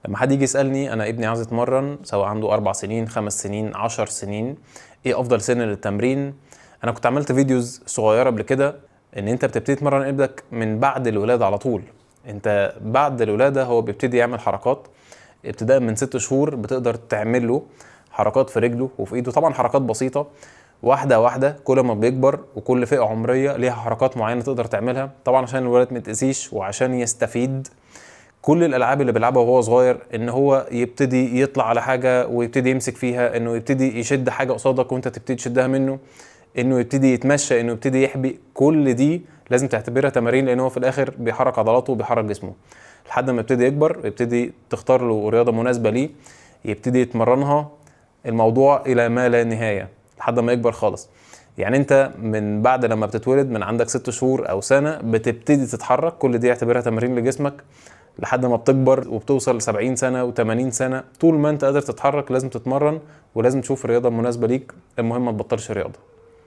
لما حد يجي يسألني أنا ابني عايز يتمرن، سواء عنده 4 سنين 5 سنين 10 سنين، إيه أفضل سن للتمرين؟ أنا كنت عملت فيديوز صغيرة قبل كده إن أنت بتبتدي تمرن ابنك من بعد الولادة على طول. أنت بعد الولادة هو بيبتدي يعمل حركات، ابتداء من 6 شهور بتقدر تعمل له حركات في رجله وفي ايده، طبعا حركات بسيطة واحدة واحدة. كل ما بيكبر وكل فئة عمرية ليها حركات معينة تقدر تعملها، طبعا عشان الولد متقسيش وعشان يستفيد. كل الالعاب اللي بيلعبها وهو صغير، ان هو يبتدي يطلع على حاجة ويبتدي يمسك فيها، انه يبتدي يشد حاجة قصادك وانت تبتدي تشدها منه، انه يبتدي يتمشى، انه يبتدي يحبي، كل دي لازم تعتبرها تمارين، لان هو في الاخر بيحرك عضلاته وبيحرك جسمه. لحد ما يبتدي يكبر يبتدي تختار له رياضة مناسبة ليه، يبتدي يتمرنها، الموضوع الى ما لا نهاية لحد ما يكبر خالص. يعني انت من بعد لما بتتولد من عندك 6 شهور او سنة بتبتدي تتحرك، كل دي اعتبرها تمارين لجسمك لحد ما بتكبر وبتوصل 70 سنة و80 سنة. طول ما انت قادر تتحرك لازم تتمرن، ولازم تشوف الرياضة المناسبة ليك، المهم ما تبطلش رياضة.